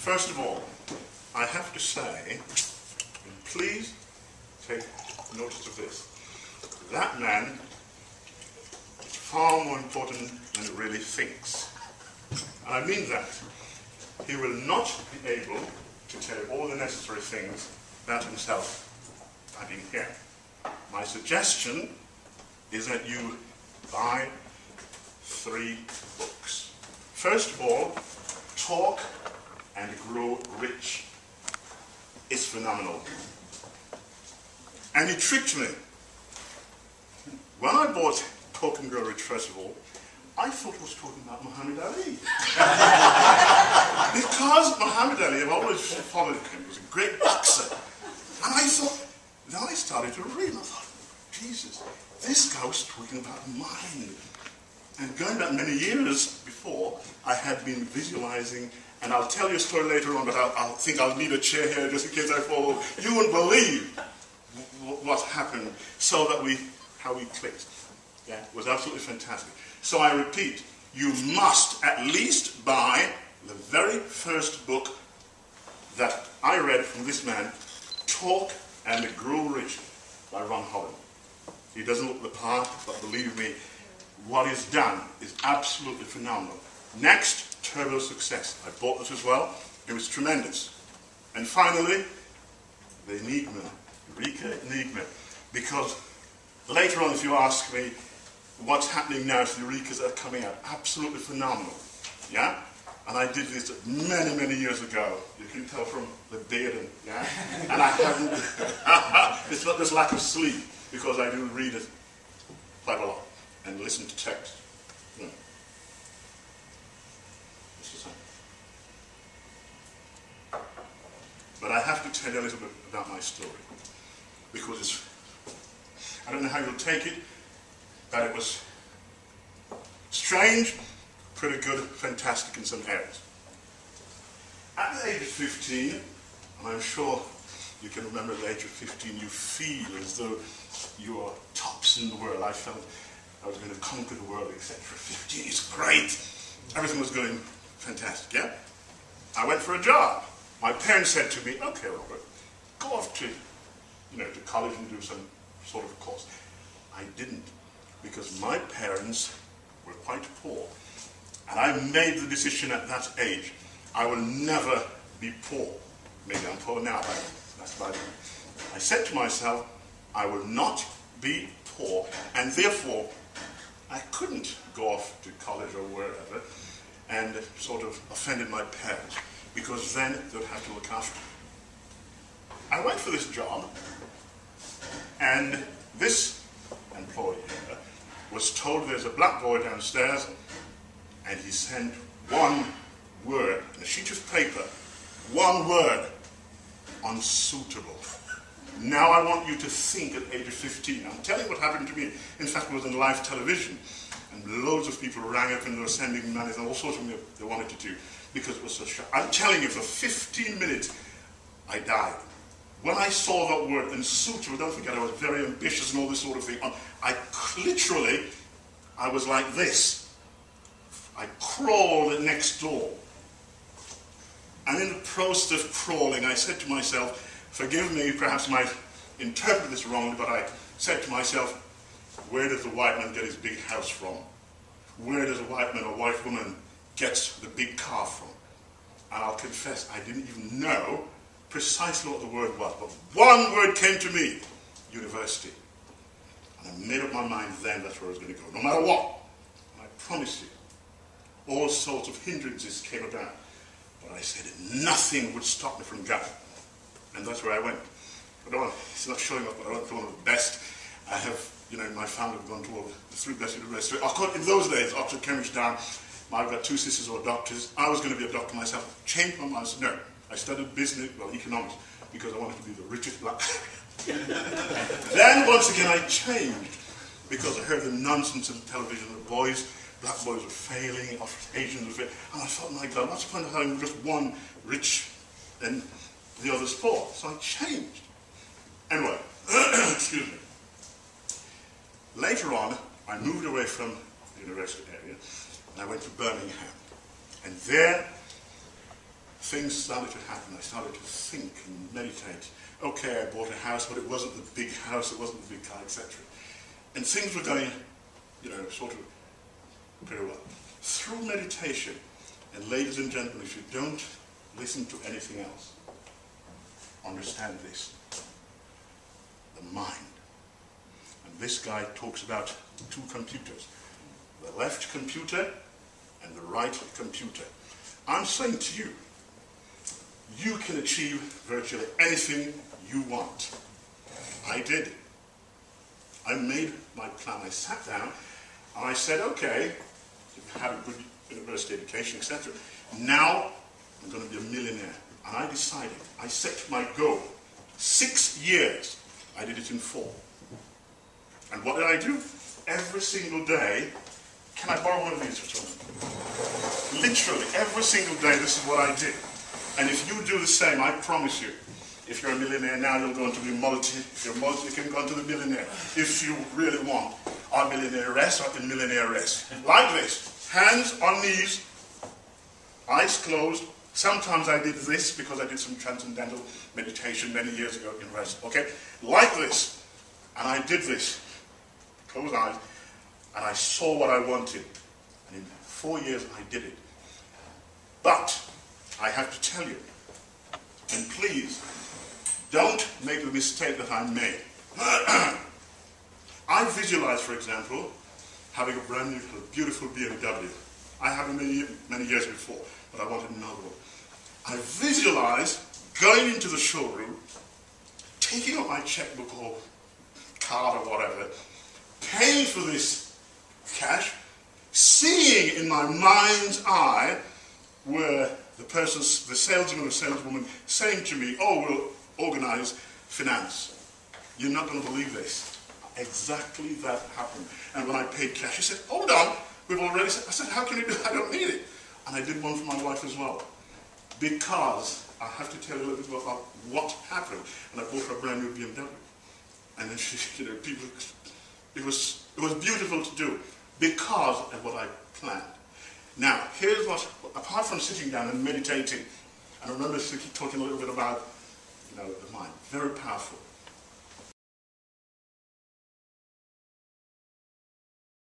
First of all, I have to say, and please take notice of this, that man is far more important than he really thinks. And I mean that. He will not be able to tell you all the necessary things about himself standing here. My suggestion is that you buy 3 books. First of all, Talk and Grow Rich. It's phenomenal. And he tricked me. When I bought Talk and Grow Rich, first of all, I thought it was talking about Muhammad Ali. Because Muhammad Ali, I've always followed him, he was a great boxer. And I thought, then I started to read, and I thought, Jesus, this guy was talking about mind. And going back many years before, I had been visualizing, and I'll tell you a story later on, but I think I'll need a chair here just in case I fall. You wouldn't believe what happened, so that how we clicked. Yeah, it was absolutely fantastic. So I repeat, you must at least buy the very first book that I read from this man, Talk and Grow Rich by Holland. He doesn't look the part, but believe me, what is done is absolutely phenomenal. Next, Turbo Success. I bought this as well. It was tremendous. And finally, the Enigma, Eureka Enigma. Because later on, if you ask me, what's happening now to the Eurekas that are coming out? Absolutely phenomenal. Yeah? And I did this many, many years ago. You can tell from the beard, yeah? And I haven't, it's not just lack of sleep, because I do read it quite a lot and listen to text. Yeah. But I have to tell you a little bit about my story, because it's, I don't know how you'll take it, but it was strange, pretty good, fantastic in some areas. At the age of 15, and I'm sure you can remember at the age of 15, you feel as though you are tops in the world. I felt I was going to conquer the world, etc. 15 is great. Everything was going fantastic, yeah? I went for a job. My parents said to me, okay, Robert, go off to college and do some sort of course. I didn't, because my parents were quite poor. And I made the decision at that age, I will never be poor. Maybe I'm poor now, but that's about it. I said to myself, I will not be poor, and therefore I couldn't go off to college or wherever and sort of offended my parents, because then they'd have to look after me. I went for this job, and this employee here was told there's a black boy downstairs, and he sent one word, on a sheet of paper, one word, unsuitable. Now I want you to think at the age of 15. I'm telling you what happened to me. In fact, it was on live television, and loads of people rang up and they were sending money and all sorts of things they wanted to do, because it was so sharp. I'm telling you, for 15 minutes, I died. When I saw that word, unsuitable, don't forget I was very ambitious and all this sort of thing, I was like this. I crawled next door. And in the process of crawling, I said to myself, forgive me, perhaps I might interpret this wrongly, but I said to myself, where does the white man get his big house from? Where does a white man or white woman get the big car from? And I'll confess, I didn't even know precisely what the word was, but one word came to me, university. And I made up my mind then that's where I was going to go, no matter what. And I promise you, all sorts of hindrances came about. But I said nothing would stop me from going. And that's where I went. It's not showing up, but I went to one of the best. I have, my family have gone to all the 3 best universities. In those days, Oxford, Cambridge, Down, I've got 2 sisters who are doctors. I was going to be a doctor myself. Changed my mind. I said, no. I studied business, economics, because I wanted to be the richest black. Then, once again, I changed, because I heard the nonsense on television. The black boys were failing, Asians were failing. And I thought, my God, what's the point of having just one rich and the others poor? So I changed. Anyway, excuse me. Later on, I moved away from the university area, and I went to Birmingham. And there, things started to happen. I started to think and meditate. Okay, I bought a house, but it wasn't the big house, it wasn't the big car, etc. And things were going, sort of pretty well. Through meditation, and ladies and gentlemen, if you don't listen to anything else, understand this: the mind. And this guy talks about two computers, the left computer and the right computer. I'm saying to you, you can achieve virtually anything you want. I did. I made my plan. I sat down and I said, okay, I've had a good university education, etc. Now I'm going to be a millionaire. And I decided, I set my goal, 6 years. I did it in 4. And what did I do? Every single day, can I borrow one of these for someone? Literally, every single day, this is what I did. And if you do the same, I promise you, if you're a millionaire now, you'll go on to be multi. If you're multi, you can go on to the millionaire. If you really want, a millionairess or a millionairess. Like this, hands on knees, eyes closed. Sometimes I did this because I did some transcendental meditation many years ago in rest. Okay? Like this. And I did this. Closed eyes. And I saw what I wanted. And in 4 years, I did it. But I have to tell you, and please, don't make the mistake that I made. I visualized, for example, having a brand new, beautiful BMW. I had it many years before, but I wanted another one. I visualized going into the showroom, taking out my checkbook or card or whatever, paying for this cash, seeing in my mind's eye where the salesman or saleswoman saying to me, oh, we'll organize finance. You're not going to believe this. Exactly that happened. And when I paid cash, she said, hold on, we've already said. I said, how can you do that? I don't need it. And I did one for my wife as well. Because I have to tell you a little bit about what happened. And I bought her a brand new BMW. And then she, people, it was beautiful to do because of what I planned. Now, here's what, apart from sitting down and meditating, and I remember talking a little bit about, the mind, very powerful.